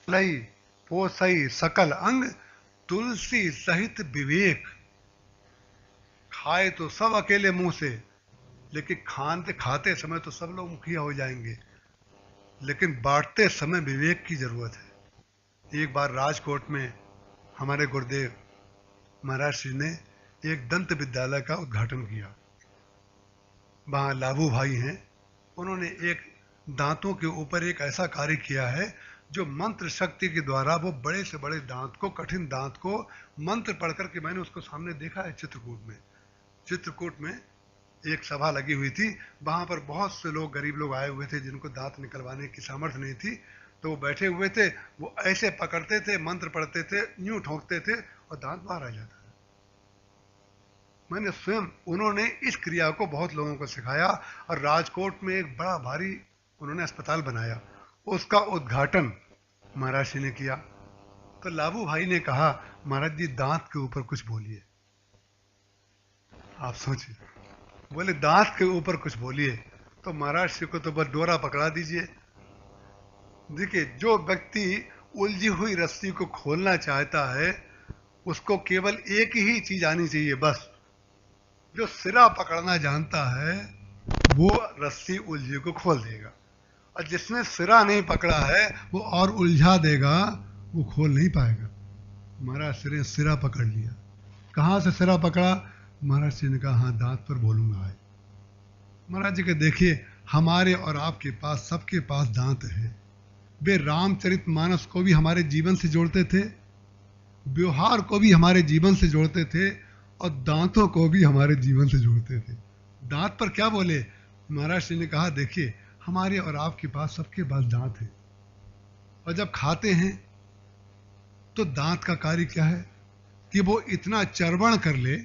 लई पोसई सकल अंग, तुलसी सहित विवेक। खाए तो सब अकेले मुंह से, लेकिन खाते खाते समय तो सब लोग मुखिया हो जाएंगे, लेकिन बांटते समय विवेक की जरूरत है। एक बार राजकोट में हमारे गुरुदेव महाराज श्री ने एक दंत विद्यालय का उद्घाटन किया। वहाँ लाभू भाई हैं, उन्होंने एक दांतों के ऊपर एक ऐसा कार्य किया है जो मंत्र शक्ति के द्वारा वो बड़े से बड़े दांत को, कठिन दांत को मंत्र पढ़ करके, मैंने उसको सामने देखा है चित्रकूट में। चित्रकूट में एक सभा लगी हुई थी, वहां पर बहुत से लोग, गरीब लोग आए हुए थे जिनको दांत निकलवाने की सामर्थ्य नहीं थी, तो वो बैठे हुए थे, वो ऐसे पकड़ते थे, मंत्र पढ़ते थे, यूं ठोकते थे और दांत बाहर आ जाता। मैंने स्वयं, उन्होंने इस क्रिया को बहुत लोगों को सिखाया और राजकोट में एक बड़ा भारी उन्होंने अस्पताल बनाया। उसका उद्घाटन महाराज जी ने किया। तो लाभू भाई ने कहा, महाराज जी दांत के ऊपर कुछ बोलिए। आप सोचिए, बोले दांत के ऊपर कुछ बोलिए, तो महाराज जी को तो बस डोरा पकड़ा दीजिए। देखिए, जो व्यक्ति उलझी हुई रस्सी को खोलना चाहता है, उसको केवल एक ही चीज आनी चाहिए बस। जो सिरा पकड़ना जानता है वो रस्सी उलझी को खोल देगा, और जिसने सिरा नहीं पकड़ा है वो और उलझा देगा, वो खोल नहीं पाएगा। महाराज श्री ने सिरा पकड़ लिया। कहाँ से सिरा पकड़ा? महाराज श्री ने कहा, हाँ दांत पर बोलूंगा आज। महाराज जी के देखिए, हमारे और आपके पास, सबके पास दांत है। वे रामचरितमानस को भी हमारे जीवन से जोड़ते थे, व्यवहार को भी हमारे जीवन से जोड़ते थे, और दांतों को भी हमारे जीवन से जोड़ते थे। दांत पर क्या बोले? महाराज जी ने कहा, देखिए हमारे और आपके पास, सबके पास दांत है, और जब खाते हैं तो दांत का कार्य क्या है कि वो इतना चर्वण कर ले।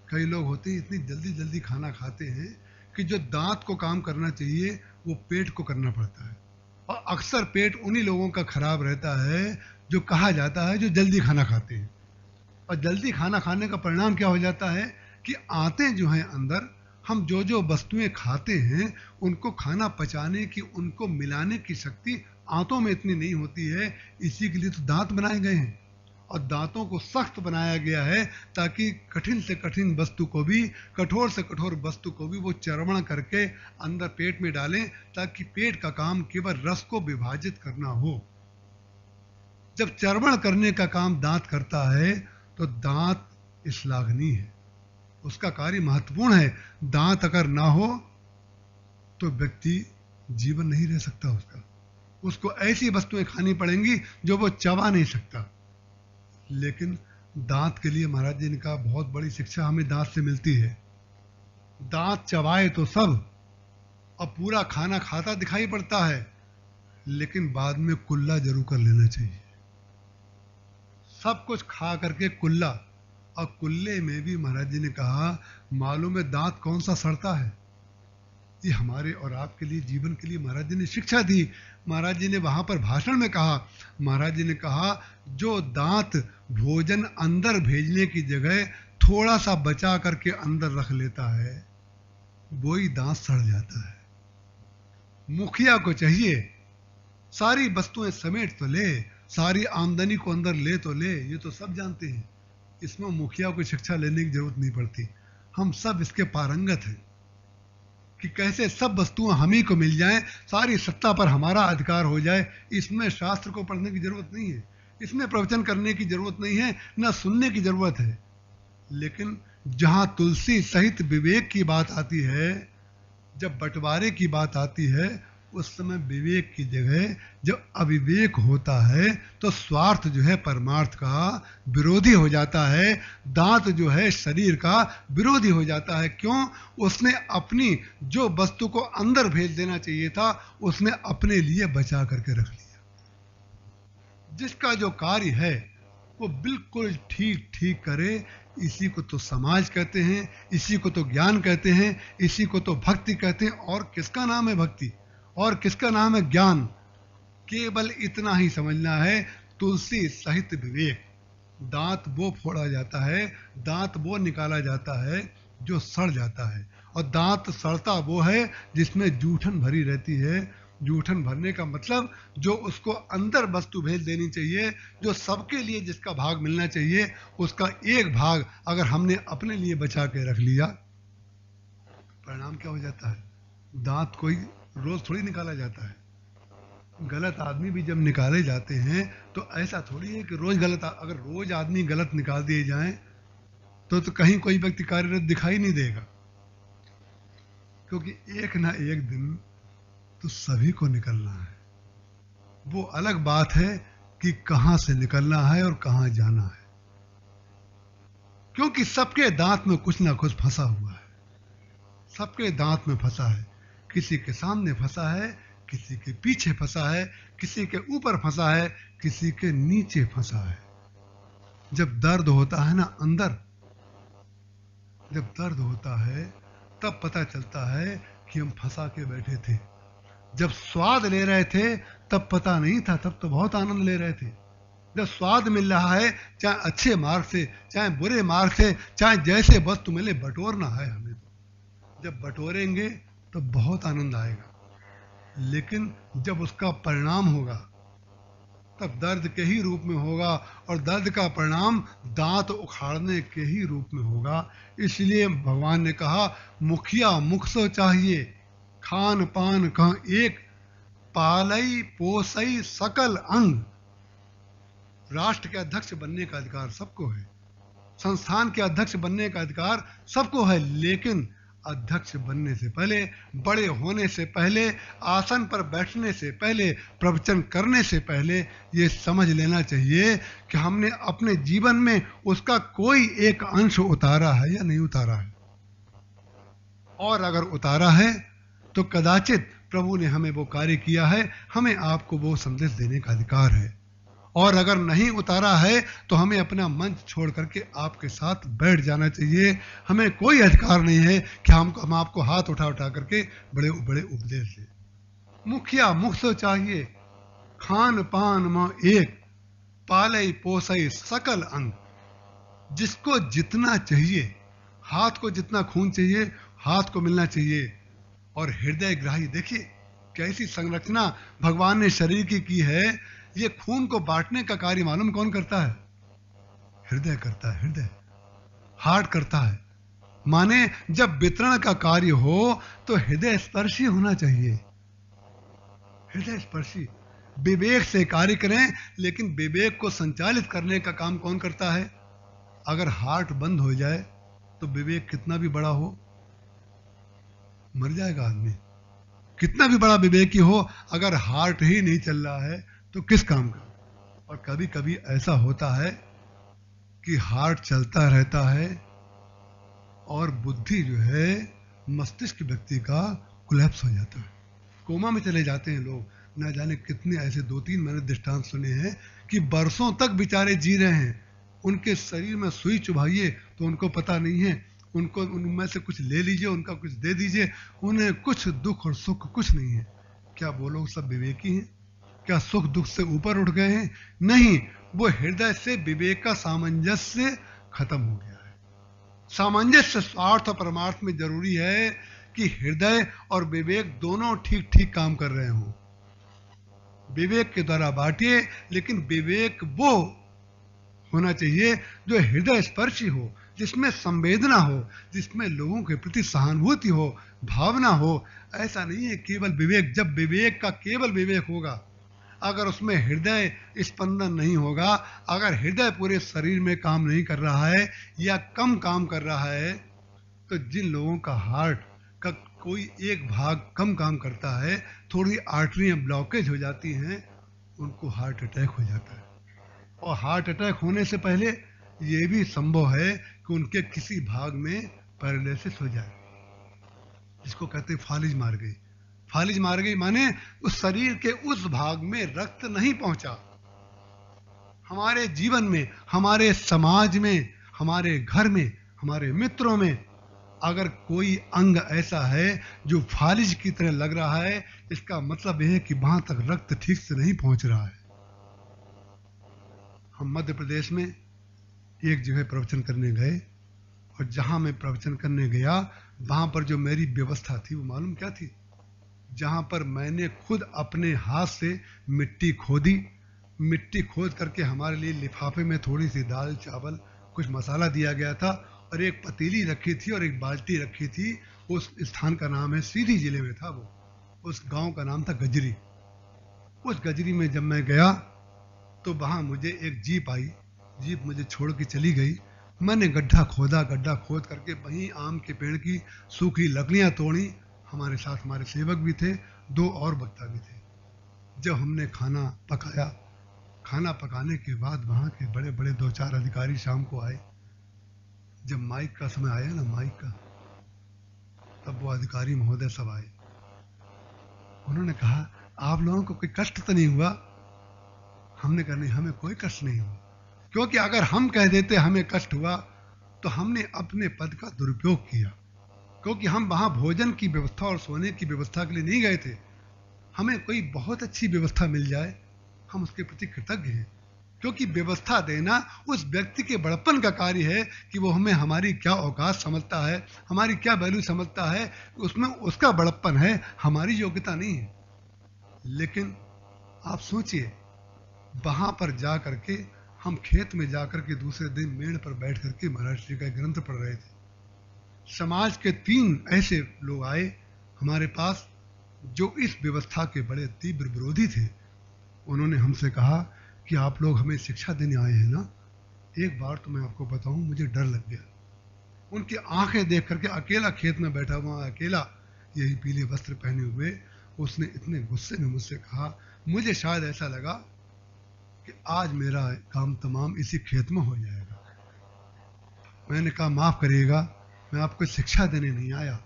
कई लोग होते हैं इतनी जल्दी जल्दी खाना खाते हैं कि जो दांत को काम करना चाहिए वो पेट को करना पड़ता है, और अक्सर पेट उन्हीं लोगों का खराब रहता है जो कहा जाता है जो जल्दी खाना खाते हैं। और जल्दी खाना खाने का परिणाम क्या हो जाता है कि आंतें जो हैं अंदर, हम जो जो वस्तुएं खाते हैं उनको खाना पचाने की, उनको मिलाने की शक्ति आंतों में इतनी नहीं होती है। इसी के लिए तो दांत बनाए गए हैं, और दांतों को सख्त बनाया गया है ताकि कठिन से कठिन वस्तु को भी, कठोर से कठोर वस्तु को भी वो चर्वण करके अंदर पेट में डालें, ताकि पेट का काम केवल रस को विभाजित करना हो। जब चर्वण करने का काम दांत करता है तो दांत श्लाघनीय है, उसका कार्य महत्वपूर्ण है। दांत अगर ना हो तो व्यक्ति जीवन नहीं रह सकता उसका। उसको ऐसी वस्तुएं खानी पड़ेंगी जो वो चबा नहीं सकता। लेकिन दांत के लिए महाराज जी ने कहा, बहुत बड़ी शिक्षा हमें दांत से मिलती है। दांत चबाए तो सब, और पूरा खाना खाता दिखाई पड़ता है, लेकिन बाद में कुल्ला जरूर कर लेना चाहिए। सब कुछ खा करके कुल्ला, और कुल्ले में भी महाराज जी ने कहा, मालूम है दांत कौन सा सड़ता है? ये हमारे और आपके लिए, जीवन के लिए महाराज जी ने शिक्षा दी। महाराज जी ने वहां पर भाषण में कहा, महाराज जी ने कहा, जो दांत भोजन अंदर भेजने की जगह थोड़ा सा बचा करके अंदर रख लेता है, वही दांत सड़ जाता है। मुखिया को चाहिए सारी वस्तुएं समेट तो ले, सारी आमदनी को अंदर ले तो ले, ये तो सब जानते हैं, इसमें मुखिया को शिक्षा लेने की जरूरत नहीं पड़ती। हम सब इसके पारंगत हैं कि कैसे सब वस्तुएं हम ही को मिल जाएं, सारी सत्ता पर हमारा अधिकार हो जाए। इसमें शास्त्र को पढ़ने की जरूरत नहीं है, इसमें प्रवचन करने की जरूरत नहीं है, न सुनने की जरूरत है। लेकिन जहां तुलसी सहित विवेक की बात आती है, जब बंटवारे की बात आती है, उस समय विवेक की जगह जब अविवेक होता है तो स्वार्थ जो है परमार्थ का विरोधी हो जाता है। दांत जो है शरीर का विरोधी हो जाता है। क्यों? उसने अपनी जो वस्तु को अंदर भेज देना चाहिए था, उसने अपने लिए बचा करके रख लिया। जिसका जो कार्य है वो बिल्कुल ठीक ठीक करे, इसी को तो समाज कहते हैं, इसी को तो ज्ञान कहते हैं, इसी को तो भक्ति कहते हैं। और किसका नाम है भक्ति, और किसका नाम है ज्ञान? केवल इतना ही समझना है, तुलसी सहित विवेक। दांत वो फोड़ा जाता है, दांत वो निकाला जाता है जो सड़ जाता है, और दांत सड़ता वो है जिसमें जूठन भरी रहती है, जूठन भरने का मतलब जो उसको अंदर वस्तु भेज देनी चाहिए, जो सबके लिए जिसका भाग मिलना चाहिए, उसका एक भाग अगर हमने अपने लिए बचा के रख लिया, परिणाम क्या हो जाता है? दांत कोई रोज थोड़ी निकाला जाता है। गलत आदमी भी जब निकाले जाते हैं तो ऐसा थोड़ी है कि रोज गलत, अगर रोज आदमी गलत निकाल दिए जाएं तो कहीं कोई व्यक्ति कार्यरत दिखाई नहीं देगा, क्योंकि एक ना एक दिन तो सभी को निकलना है। वो अलग बात है कि कहां से निकलना है और कहां जाना है, क्योंकि सबके दांत में कुछ ना कुछ फंसा हुआ है, सबके दांत में फंसा है। किसी के सामने फंसा है, किसी के पीछे फंसा है, किसी के ऊपर फंसा है, किसी के नीचे फंसा है। जब दर्द होता है ना अंदर, जब दर्द होता है तब पता चलता है कि हम फंसा के बैठे थे। जब स्वाद ले रहे थे तब पता नहीं था, तब तो बहुत आनंद ले रहे थे। जब स्वाद मिल रहा है, चाहे अच्छे मार्ग से चाहे बुरे मार्ग से, चाहे जैसे वस्तु मिले, बटोरना है हमें। जब बटोरेंगे तो बहुत आनंद आएगा, लेकिन जब उसका परिणाम होगा तब दर्द के ही रूप में होगा, और दर्द का परिणाम दांत उखाड़ने के ही रूप में होगा। इसलिए भगवान ने कहा, मुखिया मुख सो चाहिए, खान पान का एक, पालई पोसई सकल अंग। राष्ट्र के अध्यक्ष बनने का अधिकार सबको है, संस्थान के अध्यक्ष बनने का अधिकार सबको है, लेकिन अध्यक्ष बनने से पहले, बड़े होने से पहले, आसन पर बैठने से पहले, प्रवचन करने से पहले ये समझ लेना चाहिए कि हमने अपने जीवन में उसका कोई एक अंश उतारा है या नहीं उतारा है। और अगर उतारा है तो कदाचित प्रभु ने हमें वो कार्य किया है, हमें आपको वो संदेश देने का अधिकार है। और अगर नहीं उतारा है तो हमें अपना मंच छोड़ करके आपके साथ बैठ जाना चाहिए। हमें कोई अधिकार नहीं है कि हम आपको हाथ उठा उठा करके बड़े बड़े उपदेश दें। मुखिया मुख से चाहिए, खान पान में एक, पालई पोसई सकल अंग। जिसको जितना चाहिए, हाथ को जितना खून चाहिए हाथ को मिलना चाहिए। और हृदय ग्राही, देखिए कैसी संरचना भगवान ने शरीर की है। ये खून को बांटने का कार्य मालूम कौन करता है? हृदय करता है, हृदय, हार्ट करता है। माने जब वितरण का कार्य हो तो हृदय स्पर्शी होना चाहिए, हृदय स्पर्शी। विवेक से कार्य करें, लेकिन विवेक को संचालित करने का काम कौन करता है? अगर हार्ट बंद हो जाए तो विवेक कितना भी बड़ा हो, मर जाएगा आदमी। कितना भी बड़ा विवेकी हो, अगर हार्ट ही नहीं चल रहा है तो किस काम का? और कभी कभी ऐसा होता है कि हार्ट चलता रहता है और बुद्धि जो है, मस्तिष्क व्यक्ति का कोलैप्स हो जाता है, कोमा में चले जाते हैं लोग। न जाने कितने ऐसे 2-3 मैंने दृष्टांत सुने हैं कि बरसों तक बेचारे जी रहे हैं, उनके शरीर में सुई चुभाइए तो उनको पता नहीं है, उनको उनमें से कुछ ले लीजिए, उनका कुछ दे दीजिए, उन्हें कुछ दुख और सुख कुछ नहीं है। क्या वो लोग सब विवेकी हैं? क्या सुख दुख से ऊपर उठ गए हैं? नहीं, वो हृदय से विवेक का सामंजस्य खत्म हो गया है। सामंजस्य स्वार्थ और परमार्थ में जरूरी है कि हृदय और विवेक दोनों ठीक ठीक काम कर रहे हों। विवेक के द्वारा बांटिए, लेकिन विवेक वो होना चाहिए जो हृदय स्पर्शी हो, जिसमें संवेदना हो, जिसमें लोगों के प्रति सहानुभूति हो, भावना हो। ऐसा नहीं है केवल विवेक। जब विवेक का केवल विवेक होगा, अगर उसमें हृदय स्पंदन नहीं होगा, अगर हृदय पूरे शरीर में काम नहीं कर रहा है या कम काम कर रहा है, तो जिन लोगों का हार्ट का कोई एक भाग कम काम करता है, थोड़ी आर्टरियां ब्लॉकेज हो जाती हैं, उनको हार्ट अटैक हो जाता है। और हार्ट अटैक होने से पहले ये भी संभव है कि उनके किसी भाग में पैरालिसिस हो जाए, जिसको कहते हैं फालिज मार गई। फालिज मार गई माने उस शरीर के उस भाग में रक्त नहीं पहुंचा। हमारे जीवन में, हमारे समाज में, हमारे घर में, हमारे मित्रों में अगर कोई अंग ऐसा है जो फालिज की तरह लग रहा है, इसका मतलब यह है कि वहां तक रक्त ठीक से नहीं पहुंच रहा है। हम मध्य प्रदेश में एक जगह प्रवचन करने गए, और जहां मैं प्रवचन करने गया वहां पर जो मेरी व्यवस्था थी वो मालूम क्या थी? जहाँ पर मैंने खुद अपने हाथ से मिट्टी खोदी, मिट्टी खोद करके हमारे लिए लिफाफे में थोड़ी सी दाल चावल कुछ मसाला दिया गया था और एक पतीली रखी थी और एक बाल्टी रखी थी। उस स्थान का नाम है, सीधी जिले में था वो, उस गांव का नाम था गजरी। उस गजरी में जब मैं गया तो वहाँ मुझे एक जीप आई, जीप मुझे छोड़ के चली गई। मैंने गड्ढा खोदा, गड्ढा खोद करके वहीं आम के पेड़ की सूखी लकड़ियाँ तोड़ी। हमारे साथ हमारे सेवक भी थे, 2 और वक्ता भी थे। जब हमने खाना पकाया, खाना पकाने के बाद वहाँ के बड़े बड़े 2-4 अधिकारी शाम को आए। जब माइक का समय आया ना, माइक का, तब वो अधिकारी महोदय सब आए। उन्होंने कहा, आप लोगों को कोई कष्ट तो नहीं हुआ? हमने कहा, नहीं, हमें कोई कष्ट नहीं हुआ, क्योंकि अगर हम कह देते हमें कष्ट हुआ तो हमने अपने पद का दुरुपयोग किया, क्योंकि हम वहाँ भोजन की व्यवस्था और सोने की व्यवस्था के लिए नहीं गए थे। हमें कोई बहुत अच्छी व्यवस्था मिल जाए, हम उसके प्रति कृतज्ञ हैं, क्योंकि व्यवस्था देना उस व्यक्ति के बड़प्पन का कार्य है कि वो हमें हमारी क्या औकात समझता है, हमारी क्या वैल्यू समझता है, उसमें उसका बड़प्पन है, हमारी योग्यता नहीं है। लेकिन आप सोचिए, वहां पर जा करके हम खेत में जा करके दूसरे दिन मेड़ पर बैठ करके महाराज जी का ग्रंथ पढ़ रहे थे। समाज के 3 ऐसे लोग आए हमारे पास जो इस व्यवस्था के बड़े तीव्र विरोधी थे। उन्होंने हमसे कहा कि आप लोग हमें शिक्षा देने आए हैं ना? एक बार तो मैं आपको बताऊं, मुझे डर लग गया। उनकी आंखें देख करके, अकेला खेत में बैठा हुआ, अकेला, यही पीले वस्त्र पहने हुए, उसने इतने गुस्से में मुझसे कहा, मुझे शायद ऐसा लगा कि आज मेरा काम तमाम इसी खेत में हो जाएगा। मैंने कहा, माफ करिएगा, मैं आपको शिक्षा देने नहीं आया,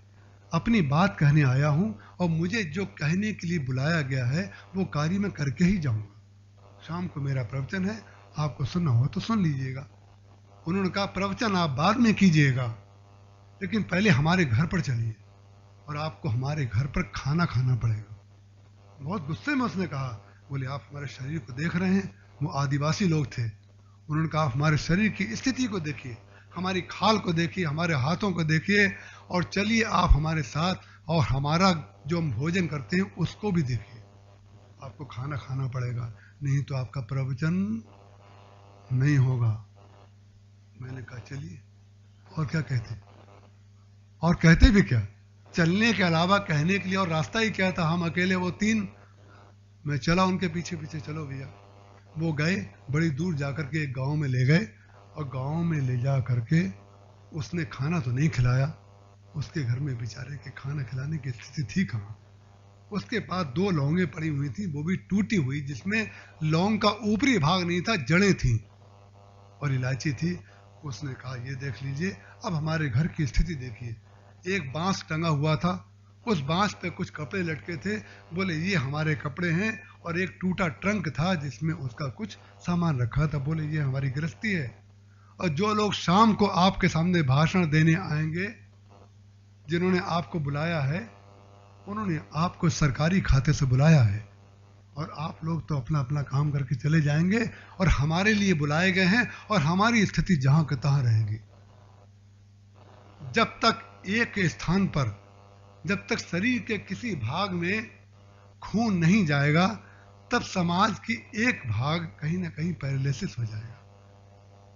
अपनी बात कहने आया हूं, और मुझे जो कहने के लिए बुलाया गया है वो कार्य मैं करके ही जाऊंगा। शाम को मेरा प्रवचन है, आपको सुनना हो तो सुन लीजिएगा। उन्होंने कहा, प्रवचन आप बाद में कीजिएगा, लेकिन पहले हमारे घर पर चलिए और आपको हमारे घर पर खाना खाना पड़ेगा। बहुत गुस्से में उसने कहा। बोले, आप हमारे शरीर को देख रहे हैं? वो आदिवासी लोग थे। उन्होंने कहा, आप हमारे शरीर की स्थिति को देखिए, हमारी खाल को देखिए, हमारे हाथों को देखिए, और चलिए आप हमारे साथ, और हमारा जो हम भोजन करते हैं उसको भी देखिए। आपको खाना खाना पड़ेगा, नहीं तो आपका प्रवचन नहीं होगा। मैंने कहा, चलिए, और क्या कहते, और कहते भी क्या, चलने के अलावा कहने के लिए और रास्ता ही क्या था? हम अकेले, वो 3। मैं चला उनके पीछे पीछे, चलो भैया। वो गए, बड़ी दूर जाकर के एक गांव में ले गए, और गांव में ले जा करके उसने खाना तो नहीं खिलाया, उसके घर में बेचारे के खाना खिलाने की स्थिति थी कहाँ। उसके पास 2 लौंगे पड़ी हुई थी, वो भी टूटी हुई, जिसमें लौंग का ऊपरी भाग नहीं था, जड़ें थी, और इलायची थी। उसने कहा, ये देख लीजिए, अब हमारे घर की स्थिति देखिए। एक बांस टंगा हुआ था, उस बांस पे कुछ कपड़े लटके थे। बोले, ये हमारे कपड़े हैं, और एक टूटा ट्रंक था जिसमें उसका कुछ सामान रखा था। बोले, ये हमारी गृहस्थी है, और जो लोग शाम को आपके सामने भाषण देने आएंगे, जिन्होंने आपको बुलाया है, उन्होंने आपको सरकारी खाते से बुलाया है, और आप लोग तो अपना अपना काम करके चले जाएंगे, और हमारे लिए बुलाए गए हैं, और हमारी स्थिति जहां के तहां रहेगी। जब तक एक स्थान पर, जब तक शरीर के किसी भाग में खून नहीं जाएगा, तब समाज की एक भाग कहीं ना कहीं पैरालिसिस हो जाएगा,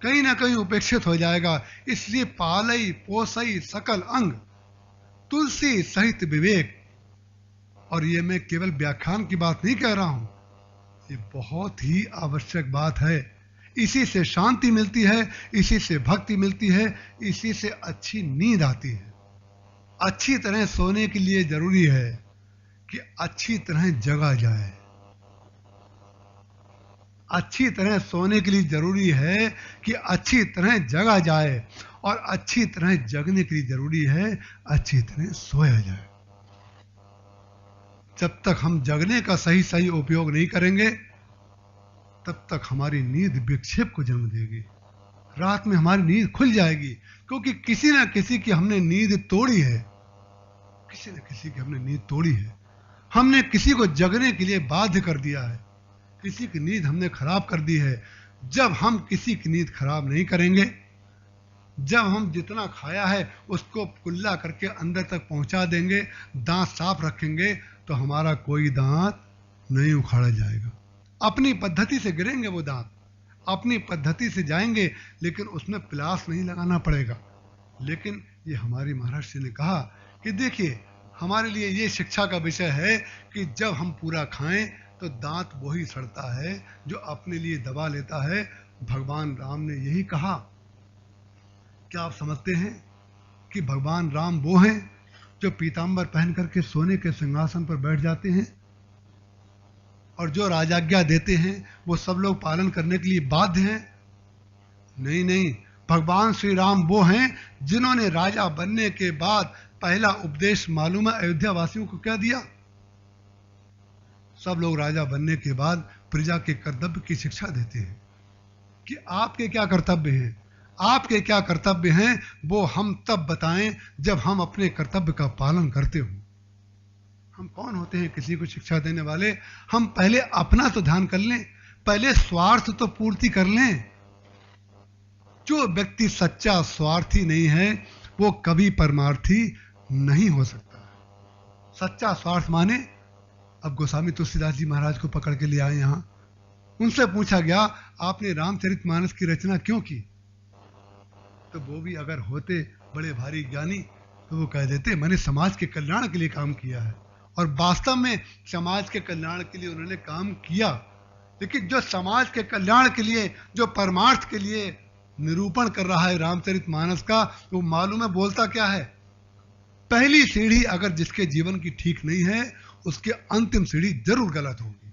कहीं ना कहीं उपेक्षित हो जाएगा। इसलिए पालई पोसई सकल अंग, तुलसी सहित विवेक। और ये मैं केवल व्याख्यान की बात नहीं कह रहा हूं, ये बहुत ही आवश्यक बात है। इसी से शांति मिलती है, इसी से भक्ति मिलती है, इसी से अच्छी नींद आती है। अच्छी तरह सोने के लिए जरूरी है कि अच्छी तरह जगा जाए। अच्छी तरह सोने के लिए जरूरी है कि अच्छी तरह जगा जाए, और अच्छी तरह जगने के लिए जरूरी है अच्छी तरह सोया जाए। जब तक हम जगने का सही सही उपयोग नहीं करेंगे, तब तक हमारी नींद विक्षेप को जन्म देगी। रात में हमारी नींद खुल जाएगी, क्योंकि किसी न किसी की हमने नींद तोड़ी है, किसी न किसी की हमने नींद तोड़ी है। हमने किसी को जगने के लिए बाध्य कर दिया है, किसी की नींद हमने खराब कर दी है। जब हम किसी की नींद खराब नहीं करेंगे, जब हम जितना खाया है उसको कुल्ला करके अंदर तक पहुंचा देंगे, दांत साफ रखेंगे, तो हमारा कोई दांत नहीं उखाड़ा जाएगा। अपनी पद्धति से गिरेंगे वो दांत, अपनी पद्धति से जाएंगे, लेकिन उसमें प्लास नहीं लगाना पड़ेगा। लेकिन ये हमारी महर्षि ने कहा कि देखिए, हमारे लिए ये शिक्षा का विषय है कि जब हम पूरा खाएं तो दांत वही सड़ता है जो अपने लिए दबा लेता है। भगवान राम ने यही कहा। क्या आप समझते हैं कि भगवान राम वो हैं जो पीतांबर पहन करके सोने के सिंहासन पर बैठ जाते हैं और जो राजाज्ञा देते हैं वो सब लोग पालन करने के लिए बाध्य हैं? नहीं नहीं, भगवान श्री राम वो हैं जिन्होंने राजा बनने के बाद पहला उपदेश मालूम है अयोध्या वासियों को क्या दिया? सब लोग राजा बनने के बाद प्रजा के कर्तव्य की शिक्षा देते हैं कि आपके क्या कर्तव्य हैं, आपके क्या कर्तव्य हैं, वो हम तब बताएं जब हम अपने कर्तव्य का पालन करते हो। हम कौन होते हैं किसी को शिक्षा देने वाले? हम पहले अपना तो ध्यान कर लें, पहले स्वार्थ तो पूर्ति कर लें। जो व्यक्ति सच्चा स्वार्थी नहीं है वो कभी परमार्थी नहीं हो सकता। सच्चा स्वार्थ माने, अब गोस्वामी तुलसीदास जी महाराज को पकड़ के ले आए यहाँ, उनसे पूछा गया आपने रामचरितमानस की रचना क्यों की? तो वो भी अगर होते बड़े भारी ज्ञानी तो वो कह देते मैंने समाज के कल्याण के लिए काम किया है। और वास्तव में समाज के कल्याण के लिए उन्होंने काम किया, लेकिन जो समाज के कल्याण के लिए, जो परमार्थ के लिए निरूपण कर रहा है रामचरितमानस का, वो मालूम है बोलता क्या है? पहली सीढ़ी अगर जिसके जीवन की ठीक नहीं है, उसकी अंतिम सीढ़ी जरूर गलत होगी,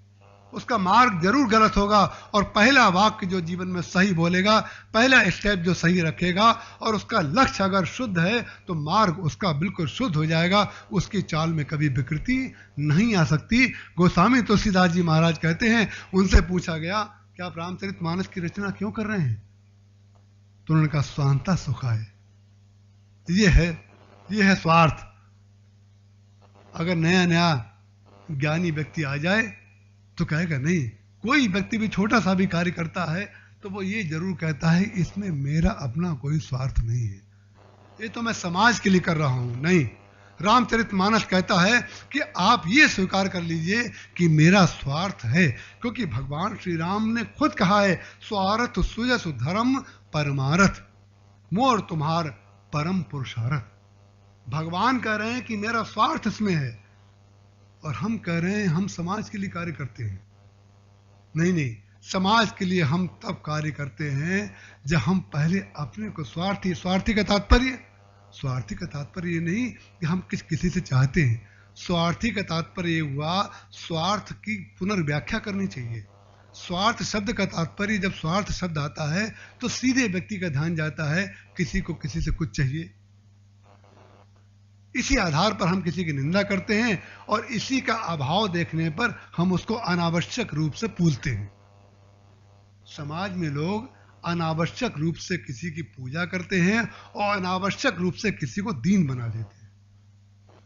उसका मार्ग जरूर गलत होगा। और पहला वाक्य जो जीवन में सही बोलेगा, पहला स्टेप जो सही रखेगा और उसका लक्ष्य अगर शुद्ध है तो मार्ग उसका बिल्कुल शुद्ध हो जाएगा, उसकी चाल में कभी विकृति नहीं आ सकती। गोस्वामी तुलसीदास जी महाराज कहते हैं, उनसे पूछा गया कि आप रामचरितमानस की रचना क्यों कर रहे हैं? तो उन्होंने कहा स्वांता सुखाय। ये है स्वार्थ। अगर नया नया ज्ञानी व्यक्ति आ जाए तो कहेगा नहीं, कोई व्यक्ति भी छोटा सा भी कार्य करता है तो वो ये जरूर कहता है इसमें मेरा अपना कोई स्वार्थ नहीं है, ये तो मैं समाज के लिए कर रहा हूं। नहीं, रामचरितमानस कहता है कि आप ये स्वीकार कर लीजिए कि मेरा स्वार्थ है, क्योंकि भगवान श्री राम ने खुद कहा है स्वार्थ सुयस धर्म परमारथ मोर तुम्हार परम पुरुषारथ। भगवान कह रहे हैं कि मेरा स्वार्थ इसमें है, और हम कह रहे हैं हम समाज के लिए कार्य करते हैं। नहीं, समाज के लिए हम तब कार्य करते हैं जब हम पहले अपने को स्वार्थी का तात्पर्य ये नहीं कि हम किसी से चाहते हैं। स्वार्थी का तात्पर्य ये हुआ, स्वार्थ की पुनर्व्याख्या करनी चाहिए। स्वार्थ शब्द का तात्पर्य, जब स्वार्थ शब्द आता है तो सीधे व्यक्ति का ध्यान जाता है किसी को किसी से कुछ चाहिए, इसी आधार पर हम किसी की निंदा करते हैं और इसी का अभाव देखने पर हम उसको अनावश्यक रूप से पूजते हैं। समाज में लोग अनावश्यक रूप से किसी की पूजा करते हैं और अनावश्यक रूप से किसी को दीन बना देते हैं।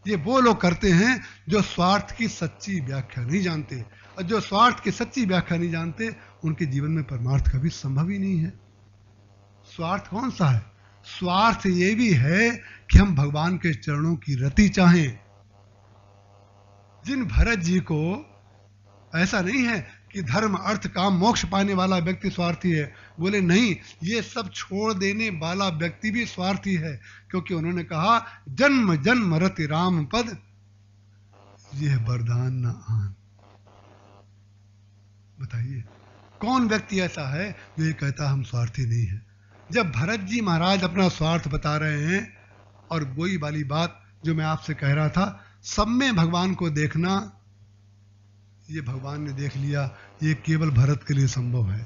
ये वो लोग करते हैं जो स्वार्थ की सच्ची व्याख्या नहीं जानते, और जो स्वार्थ की सच्ची व्याख्या नहीं जानते उनके जीवन में परमार्थ कभी संभव ही नहीं है। स्वार्थ कौन सा है? स्वार्थ ये भी है कि हम भगवान के चरणों की रति चाहें। जिन भरत जी को ऐसा नहीं है कि धर्म अर्थ काम मोक्ष पाने वाला व्यक्ति स्वार्थी है, बोले नहीं, ये सब छोड़ देने वाला व्यक्ति भी स्वार्थी है, क्योंकि उन्होंने कहा जन्म जन्म रति राम पद यह वरदान न आन। बताइए कौन व्यक्ति ऐसा है जो ये कहता हम स्वार्थी नहीं है? जब भरत जी महाराज अपना स्वार्थ बता रहे हैं, और वही वाली बात जो मैं आपसे कह रहा था, सब में भगवान को देखना, ये भगवान ने देख लिया, ये केवल भरत के लिए संभव है।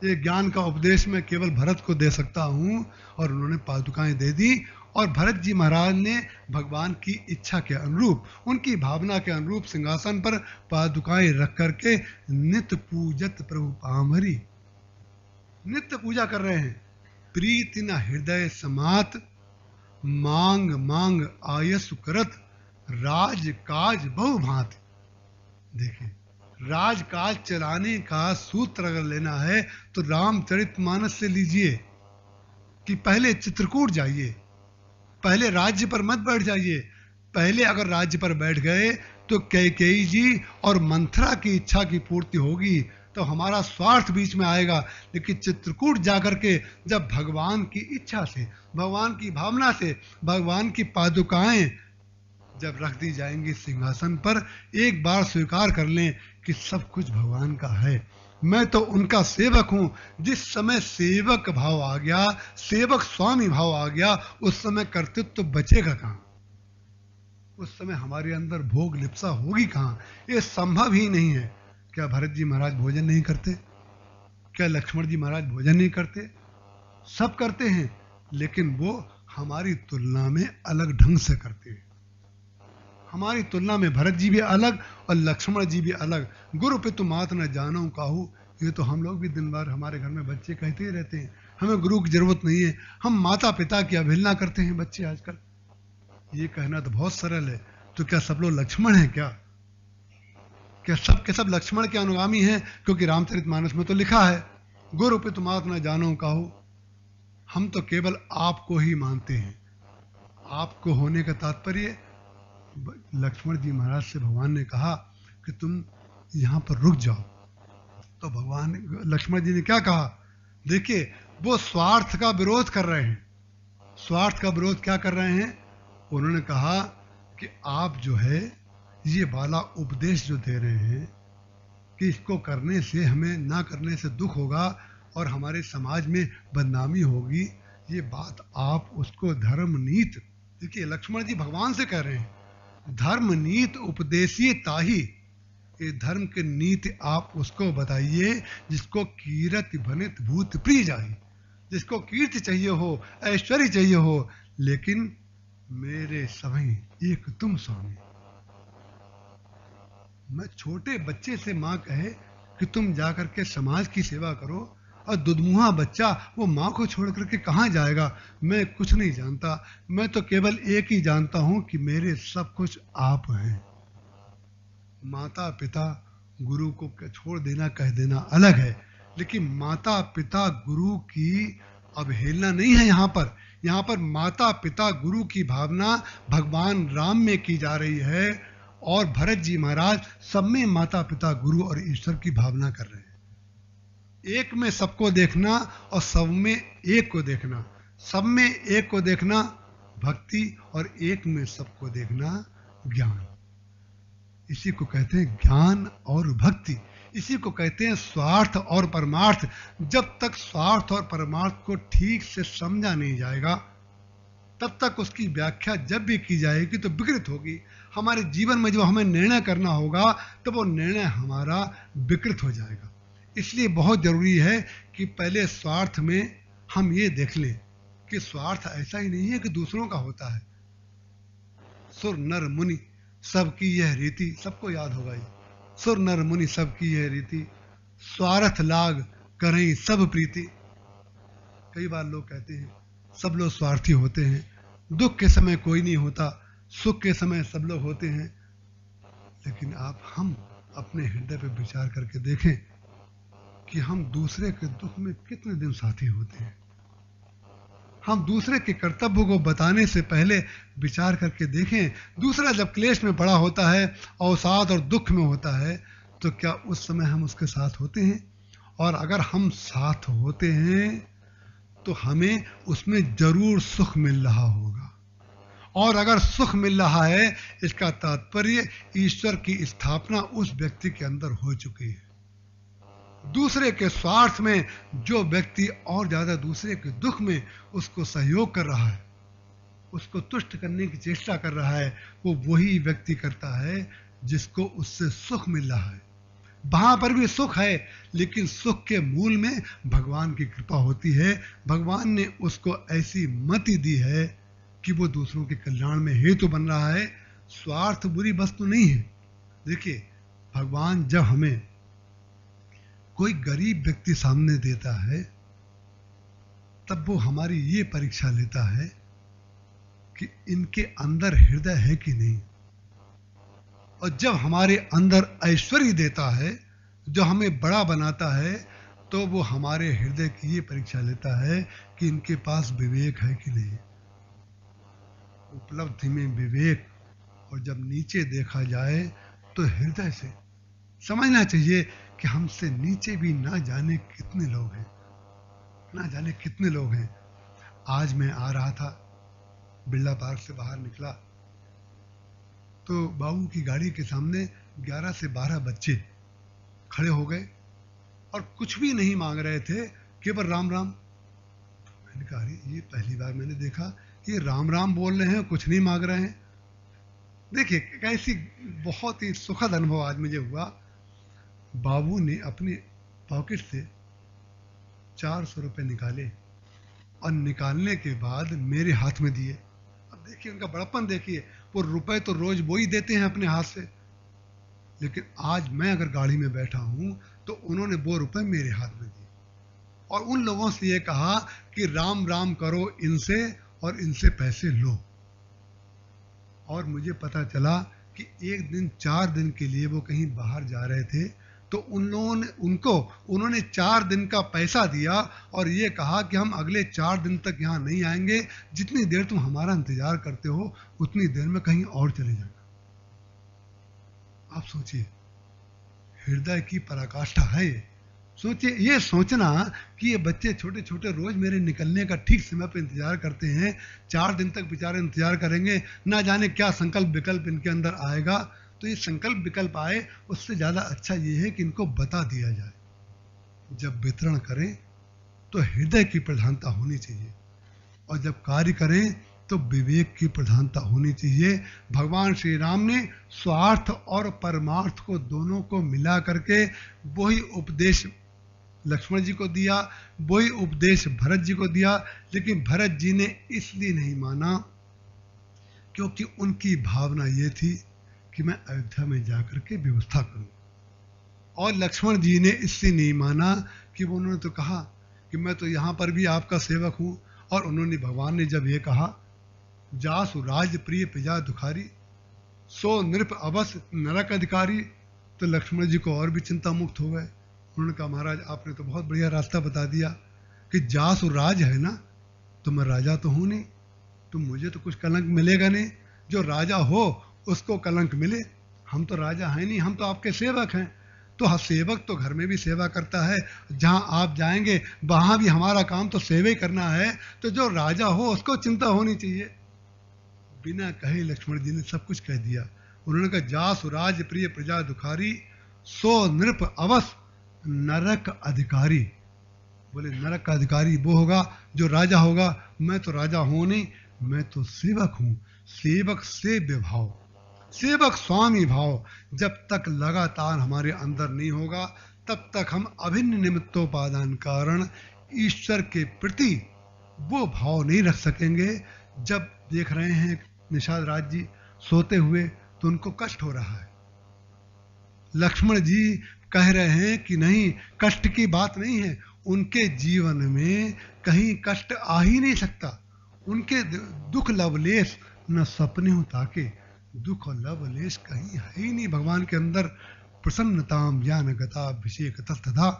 ये ज्ञान का उपदेश मैं केवल भरत को दे सकता हूं, और उन्होंने पादुकाएं दे दी। और भरत जी महाराज ने भगवान की इच्छा के अनुरूप, उनकी भावना के अनुरूप सिंहासन पर पादुकाएं रख करके नित्य पूजत प्रभु पामरी, नित्य पूजा कर रहे हैं। प्रीति न हृदय समात मांग मांग आयसु करत राज काज बहु भांति। देखिए, राजकाज चलाने का सूत्र अगर लेना है तो रामचरितमानस से लीजिए कि पहले चित्रकूट जाइए, पहले राज्य पर मत बैठ जाइए। पहले अगर राज्य पर बैठ गए तो कैकेयी जी और मंथरा की इच्छा की पूर्ति होगी तो हमारा स्वार्थ बीच में आएगा। लेकिन चित्रकूट जाकर के जब भगवान की इच्छा से, भगवान की भावना से, भगवान की पादुकाएं जब रख दी जाएंगी सिंहासन पर, एक बार स्वीकार कर लें कि सब कुछ भगवान का है, मैं तो उनका सेवक हूं। जिस समय सेवक भाव आ गया, सेवक स्वामी भाव आ गया, उस समय कर्तृत्व तो बचेगा कहां? उस समय हमारे अंदर भोग लिप्सा होगी कहां? ये संभव ही नहीं है। क्या भरत जी महाराज भोजन नहीं करते? क्या लक्ष्मण जी महाराज भोजन नहीं करते? सब करते हैं, लेकिन वो हमारी तुलना में अलग ढंग से करते हैं। हमारी तुलना में भरत जी भी अलग और लक्ष्मण जी भी अलग। गुरु पितु मात न जानो काहू, ये तो हम लोग भी दिन भर हमारे घर में बच्चे कहते ही रहते हैं, हमें गुरु की जरूरत नहीं है। हम माता पिता की अवहेलना करते हैं बच्चे आजकल। ये कहना तो बहुत सरल है, तो क्या सब लोग लक्ष्मण हैं? क्या सब के सब लक्ष्मण के अनुगामी हैं? क्योंकि रामचरितमानस में तो लिखा है, गुरु पितु मात न जानो काहू। हम तो केवल आपको ही मानते हैं। आपको होने का तात्पर्य, लक्ष्मण जी महाराज से भगवान ने कहा कि तुम यहाँ पर रुक जाओ, तो भगवान लक्ष्मण जी ने क्या कहा? देखिए, वो स्वार्थ का विरोध कर रहे हैं। स्वार्थ का विरोध क्या कर रहे हैं? उन्होंने कहा कि आप जो है ये वाला उपदेश जो दे रहे हैं कि इसको करने से, हमें ना करने से दुख होगा और हमारे समाज में बदनामी होगी, ये बात आप उसको धर्म नीत, देखिए लक्ष्मण जी भगवान से कह रहे हैं, धर्म नीत उपदेशी ताही, ये धर्म के नीति आप उसको बताइए जिसको कीरति बनित भूत प्रिय जाए, जिसको कीर्ति चाहिए हो, ऐश्वर्य चाहिए हो, लेकिन मेरे सभी एक तुम स्वामी। मैं छोटे बच्चे से माँ कहे कि तुम जाकर के समाज की सेवा करो, और दुधमुहा बच्चा वो माँ को छोड़ करके कहाँ जाएगा? मैं कुछ नहीं जानता, मैं तो केवल एक ही जानता हूं कि मेरे सब कुछ आप हैं। माता पिता गुरु को छोड़ देना, कह देना अलग है, लेकिन माता पिता गुरु की अवहेलना नहीं है। यहाँ पर माता पिता गुरु की भावना भगवान राम में की जा रही है, और भरत जी महाराज सब में माता पिता गुरु और ईश्वर की भावना कर रहे हैं। एक में सबको देखना और सब में एक को देखना, सब में एक को देखना भक्ति, और एक में सबको देखना ज्ञान। इसी को कहते हैं ज्ञान और भक्ति, इसी को कहते हैं स्वार्थ और परमार्थ। जब तक स्वार्थ और परमार्थ को ठीक से समझा नहीं जाएगा, तब तक उसकी व्याख्या जब भी की जाएगी तो विकृत होगी। हमारे जीवन में जो हमें निर्णय करना होगा, तो वो निर्णय हमारा विकृत हो जाएगा। इसलिए बहुत जरूरी है कि पहले स्वार्थ में हम ये देख लें कि स्वार्थ ऐसा ही नहीं है कि दूसरों का होता है। सुर नर मुनि सबकी यह रीति, सबको याद होगा ये, सुर नर मुनि सबकी यह रीति, स्वार्थ लाग करें सब प्रीति। कई बार लोग कहते हैं सब लोग स्वार्थी होते हैं, दुख के समय कोई नहीं होता, सुख के समय सब लोग होते हैं। लेकिन हम अपने हृदय पर विचार करके देखें कि हम दूसरे के दुख में कितने दिन साथी होते हैं। हम दूसरे के कर्तव्य को बताने से पहले विचार करके देखें, दूसरा जब क्लेश में पड़ा होता है, अवसाद और दुख में होता है, तो क्या उस समय हम उसके साथ होते हैं? और अगर हम साथ होते हैं तो हमें उसमें जरूर सुख मिल रहा होगा, और अगर सुख मिल रहा है, इसका तात्पर्य ईश्वर की स्थापना उस व्यक्ति के अंदर हो चुकी है। दूसरे के स्वार्थ में जो व्यक्ति और ज्यादा दूसरे के दुख में उसको सहयोग कर रहा है, उसको तुष्ट करने की चेष्टा कर रहा है, वो वही व्यक्ति करता है जिसको उससे सुख मिल रहा है। वहां पर भी सुख है, लेकिन सुख के मूल में भगवान की कृपा होती है। भगवान ने उसको ऐसी मति दी है कि वो दूसरों के कल्याण में हेतु बन रहा है। स्वार्थ बुरी वस्तु नहीं है। देखिए, भगवान जब हमें कोई गरीब व्यक्ति सामने देता है, तब वो हमारी ये परीक्षा लेता है कि इनके अंदर हृदय है कि नहीं। और जब हमारे अंदर ऐश्वर्य देता है, जो हमें बड़ा बनाता है, तो वो हमारे हृदय की ये परीक्षा लेता है कि इनके पास विवेक है कि नहीं। उपलब्धि में विवेक, और जब नीचे देखा जाए तो हृदय से समझना चाहिए कि हमसे नीचे भी ना जाने कितने लोग हैं, ना जाने कितने लोग हैं। आज मैं आ रहा था, बिरला पार्क से बाहर निकला तो बाबू की गाड़ी के सामने 11 से 12 बच्चे खड़े हो गए और कुछ भी नहीं मांग रहे थे, केवल राम राम। मैंने कहा अरे ये पहली बार मैंने देखा, ये राम राम बोल रहे हैं, कुछ नहीं मांग रहे हैं। देखिए कैसी बहुत ही सुखद अनुभव आज मुझे हुआ। बाबू ने अपने पॉकेट से 400 रुपये निकाले और निकालने के बाद मेरे हाथ में दिए। अब देखिए उनका बड़प्पन देखिए, वो रुपए तो रोज वो ही देते हैं अपने हाथ से, लेकिन आज मैं अगर गाड़ी में बैठा हूं तो उन्होंने वो रुपए मेरे हाथ में दिए और उन लोगों से ये कहा कि राम राम करो इनसे और इनसे पैसे लो। और मुझे पता चला कि एक दिन 4 दिन के लिए वो कहीं बाहर जा रहे थे, तो उन लोगों ने उन्होंने 4 दिन का पैसा दिया और ये कहा कि हम अगले 4 दिन तक यहाँ नहीं आएंगे, जितनी देर तुम हमारा इंतजार करते हो उतनी देर में कहीं और चले जाना। आप सोचिए, हृदय की पराकाष्ठा है ये। सोचिए, ये सोचना कि ये बच्चे छोटे छोटे रोज मेरे निकलने का ठीक समय पर इंतजार करते हैं, 4 दिन तक बेचारे इंतजार करेंगे, ना जाने क्या संकल्प विकल्प इनके अंदर आएगा। तो ये संकल्प विकल्प आए उससे ज़्यादा अच्छा ये है कि इनको बता दिया जाए। जब वितरण करें तो हृदय की प्रधानता होनी चाहिए और जब कार्य करें तो विवेक की प्रधानता होनी चाहिए। भगवान श्री राम ने स्वार्थ और परमार्थ को दोनों को मिला करके वही उपदेश लक्ष्मण जी को दिया, वही उपदेश भरत जी को दिया, लेकिन भरत जी ने इसलिए नहीं माना क्योंकि उनकी भावना ये थी कि मैं अयोध्या में जाकर के व्यवस्था करूं, और लक्ष्मण जी ने इसलिए नहीं माना कि वो उन्होंने तो कहा कि मैं तो यहाँ पर भी आपका सेवक हूँ, और उन्होंने भगवान ने जब ये कहा जासु राज प्रिय प्रजा दुखारी सो नृप अवस नरक अधिकारी, तो लक्ष्मण जी को और भी चिंता मुक्त हो गए। उन्होंने कहा महाराज आपने तो बहुत बढ़िया रास्ता बता दिया कि जासु राज है ना, तो मैं राजा तो हूँ नहीं, तो मुझे तो कुछ कलंक मिलेगा नहीं, जो राजा हो उसको कलंक मिले। हम तो राजा हैं नहीं, हम तो आपके सेवक हैं। तो सेवक तो घर में भी सेवा करता है, जहाँ आप जाएंगे वहाँ भी हमारा काम तो सेवा ही करना है, तो जो राजा हो उसको चिंता होनी चाहिए। बिना कहे लक्ष्मण जी ने सब कुछ कह दिया। उन्होंने कहा जासु राज प्रिय प्रजा दुखारी सो नृप अवस नरक अधिकारी। बोले नरक का अधिकारी वो होगा जो राजा होगा, मैं तो राजा हूं नहीं, मैं तो सेवक हूं। सेवक सेव्य भाव, सेवक स्वामी भाव जब तक लगातार हमारे अंदर नहीं होगा, तब तक हम अभिन्न निमित्तोपादान कारण ईश्वर के प्रति वो भाव नहीं रख सकेंगे। जब देख रहे हैं निषाद राज जी सोते हुए तो उनको कष्ट हो रहा है, लक्ष्मण जी कह रहे हैं कि नहीं कष्ट की बात नहीं है, उनके जीवन में कहीं कष्ट आ ही नहीं सकता। उनके दुख लवलेश न सपने हो ताके, दुख और लवलेश कहीं है ही नहीं भगवान के अंदर। प्रसन्नताम ज्ञान गता अभिषेक तथा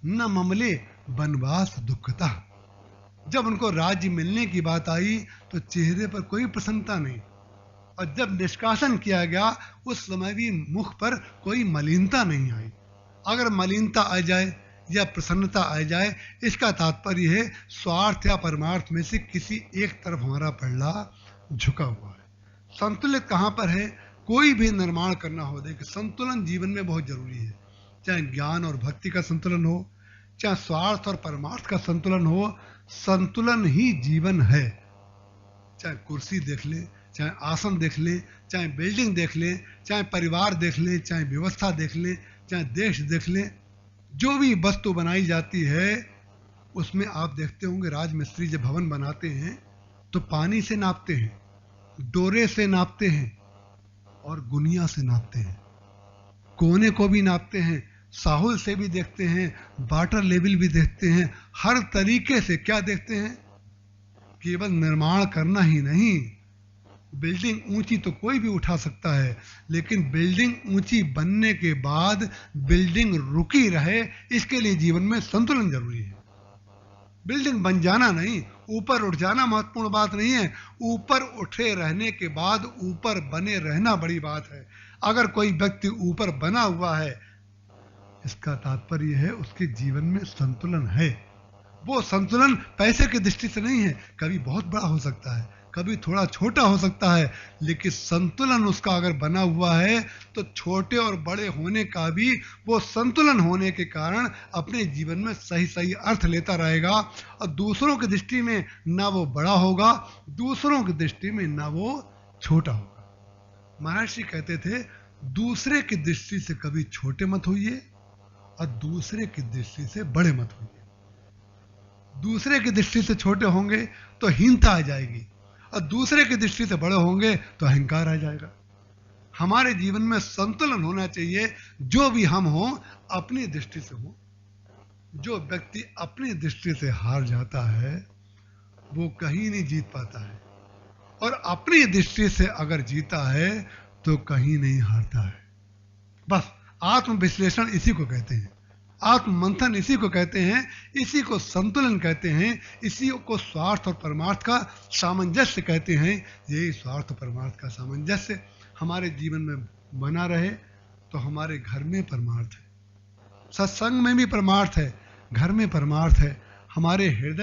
न ममले वनवास दुखता। जब उनको राज्य मिलने की बात आई तो चेहरे पर कोई प्रसन्नता नहीं, और जब निष्कासन किया गया उस समय भी मुख पर कोई मलिनता नहीं आई। अगर मलिनता आ जाए या प्रसन्नता आ जाए, इसका तात्पर्य है स्वार्थ या परमार्थ में से किसी एक तरफ हमारा पल्ला झुका हुआ है। संतुलित कहाँ पर है? कोई भी निर्माण करना हो, देखिए संतुलन जीवन में बहुत जरूरी है। चाहे ज्ञान और भक्ति का संतुलन हो, चाहे स्वार्थ और परमार्थ का संतुलन हो, संतुलन ही जीवन है। चाहे कुर्सी देख ले, चाहे आसन देख ले, चाहे बिल्डिंग देख ले, चाहे परिवार देख ले, चाहे व्यवस्था देख ले, चाहे देश देख ले, जो भी वस्तु बनाई जाती है उसमें आप देखते होंगे राजमिस्त्री जब भवन बनाते हैं तो पानी से नापते हैं, डोरे से नापते हैं और गुनिया से नापते हैं, कोने को भी नापते हैं, साहुल से भी देखते हैं, वाटर लेवल भी देखते हैं। हर तरीके से क्या देखते हैं? केवल निर्माण करना ही नहीं, बिल्डिंग ऊंची तो कोई भी उठा सकता है, लेकिन बिल्डिंग ऊंची बनने के बाद बिल्डिंग रुकी रहे, इसके लिए जीवन में संतुलन जरूरी है। बिल्डिंग बन जाना नहीं, ऊपर उठ जाना महत्वपूर्ण बात नहीं है, ऊपर उठे रहने के बाद ऊपर बने रहना बड़ी बात है। अगर कोई व्यक्ति ऊपर बना हुआ है, इसका तात्पर्य है उसके जीवन में संतुलन है। वो संतुलन पैसे की दृष्टि से नहीं है, कभी बहुत बड़ा हो सकता है, कभी थोड़ा छोटा हो सकता है, लेकिन संतुलन उसका अगर बना हुआ है तो छोटे और बड़े होने का भी वो संतुलन होने के कारण अपने जीवन में सही सही अर्थ लेता रहेगा और दूसरों की दृष्टि में ना वो बड़ा होगा, दूसरों की दृष्टि में ना वो छोटा होगा। महर्षि कहते थे दूसरे की दृष्टि से कभी छोटे मत होइए और दूसरे की दृष्टि से बड़े मत होइए। दूसरे की दृष्टि से छोटे होंगे तो हीनता आ जाएगी और दूसरे की दृष्टि से बड़े होंगे तो अहंकार आ जाएगा। हमारे जीवन में संतुलन होना चाहिए, जो भी हम हों अपनी दृष्टि से हो। जो व्यक्ति अपनी दृष्टि से हार जाता है वो कहीं नहीं जीत पाता है, और अपनी दृष्टि से अगर जीता है तो कहीं नहीं हारता है। बस आत्म विश्लेषण इसी को कहते हैं, आत्म मंथन इसी को कहते हैं, इसी को संतुलन कहते हैं, इसी को स्वार्थ और परमार्थ का सामंजस्य कहते हैं। यही स्वार्थ और परमार्थ का सामंजस्य हमारे जीवन में बना रहे तो हमारे घर में परमार्थ है, सत्संग में भी परमार्थ है, घर में परमार्थ है, हमारे हृदय